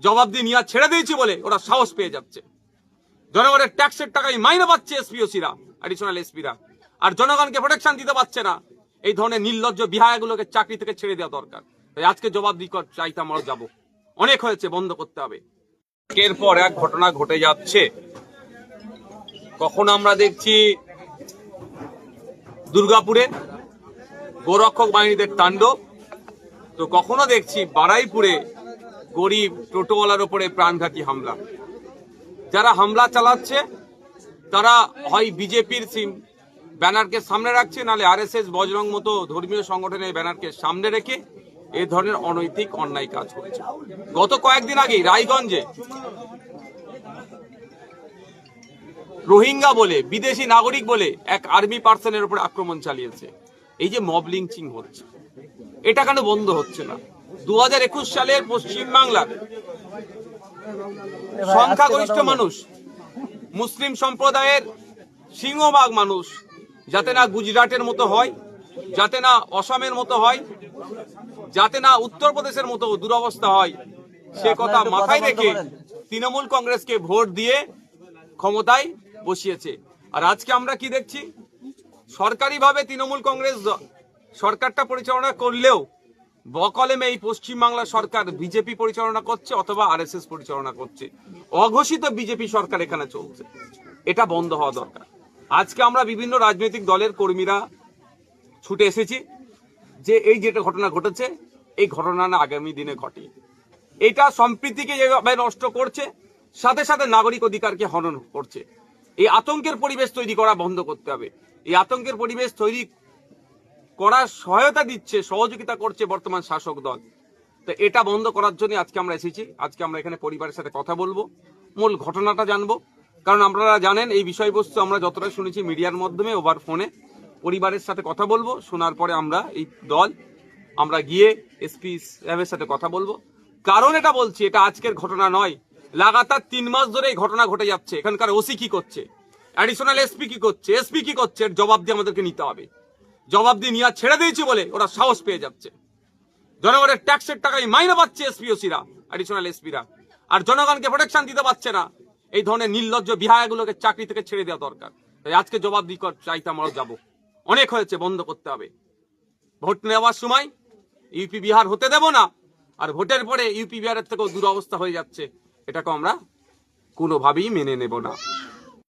জবাব দিয়ে নিয়ে ছেড়ে দিয়েছি বলে ওরা সাহস পেয়ে যাচ্ছে। জনগণের ট্যাক্সের টাকায় মাইনে পাচ্ছে এসপিওসিরা, অ্যাডিশনাল এসপিরা, আর জনগণকে প্রোটেকশন দিতে পারছে না। এই ধরনের নির্লজ্জ বিহায়াগুলোকে চাকরি থেকে ছেড়ে দেওয়া দরকার। তাই আজকে জবাব চাইতে আমরা যাব, অনেক হয়েছে, বন্ধ করতে হবে। একের পর এক ঘটনা ঘটে যাচ্ছে। কখন আমরা দেখছি দুর্গাপুরে গোরক্ষক বাহিনীদের তাণ্ডব, তো কখনো দেখছি বারাইপুরে গরিব টোটোওয়ালার উপরে প্রাণঘাতী হামলা। যারা হামলা চালাচ্ছে তারা হয় বিজেপির ব্যানারকে সামনে রাখছে, নাহলে আরএসএস বজরং মতো ধর্মীয় সংগঠনের ব্যানারকে সামনে রেখে এই ধরনের অনৈতিক অন্যায় কাজ করছে। গত কয়েকদিন আগেই রায়গঞ্জে রোহিঙ্গা বলে, বিদেশি নাগরিক বলে এক আর্মি পার্সনের উপর আক্রমণ চালিয়েছে। এই যে মব লিঞ্চিং হচ্ছে, এটা কেন বন্ধ হচ্ছে না? 2021 সালের পশ্চিমবাংলার সংখ্যাগরিষ্ঠ মানুষ, মুসলিম সম্প্রদায়ের সিংহভাগ মানুষ যাতে না গুজরাটের মতো হয়, যাতে না অসমের মতো হয়, যাতে না উত্তরপ্রদেশের মতো দুরবস্থা হয়, সে কথা মাথায় রেখে তৃণমূল কংগ্রেসকে ভোট দিয়ে ক্ষমতায় বসিয়েছে। আর আজকে আমরা কি দেখছি? সরকারিভাবে তৃণমূল কংগ্রেস সরকারটা পরিচালনা করলেও বকলমে এই পশ্চিমবাংলা সরকার বিজেপি পরিচালনা করছে অথবা আরএসএস পরিচালনা করছে। অঘোষিত বিজেপি সরকার এখানে চলছে। এটা বন্ধ হওয়া দরকার। আজকে আমরা বিভিন্ন রাজনৈতিক দলের কর্মীরা ছুটে এসেছি যে এই যেটা ঘটনা ঘটেছে, এই ঘটনা না আগামী দিনে ঘটে। এটা সম্প্রীতিকে যেভাবে নষ্ট করছে, সাথে সাথে নাগরিক অধিকারকে হনন করছে। এই আতঙ্কের পরিবেশ তৈরি করা বন্ধ করতে হবে। এই আতঙ্কের পরিবেশ তৈরি করার সহায়তা দিচ্ছে, সহযোগিতা করছে বর্তমান শাসক দল। তো এটা বন্ধ করার জন্য আজকে আমরা এসেছি। আজকে আমরা এখানে পরিবারের সাথে কথা বলবো, মূল ঘটনাটা জানবো। কারণ আপনারা জানেন এই বিষয়বস্তু আমরা যতটা শুনেছি মিডিয়ার মাধ্যমে, ওভার ফোনে, পরিবারের সাথে কথা বলবো। শোনার পরে আমরা এই দল আমরা গিয়ে এসপি সাহেবের সাথে কথা বলবো। কারণ এটা বলছি, এটা আজকের ঘটনা নয়, লাগাতার 3 মাস ধরে এই ঘটনা ঘটে যাচ্ছে। এখানকার ওসি কি করছে, অ্যাডিশনাল এসপি কি করছে, এসপি কি করছে, এর জবাব দিয়ে আমাদেরকে নিতে হবে। জবাব দিয়ে নিয়ে ছেড়ে দিয়েছি বলে ওরা সাহস পেয়ে যাচ্ছে। জনগণের ট্যাক্সের টাকায় মাইনে পাচ্ছে এসপিওসিরা, অ্যাডিশনাল এসপিরা, আর জনগণকে প্রোটেকশন দিতে পারছে না। এই ধরনের নির্লজ্জ বিহায়াগুলোকে চাকরি থেকে ছেড়ে দেওয়া দরকার। তাই আজকে জবাব চাইতে আমরা যাব, অনেক হয়েছে, বন্ধ করতে হবে। ভোট নেওয়ার সময় ইউপি বিহার হতে দেব না, আর ভোটের পরে ইউপি বিহারের থেকেও দুরবস্থা হয়ে যাচ্ছে, এটাকে আমরা কোনোভাবেই মেনে নেব না।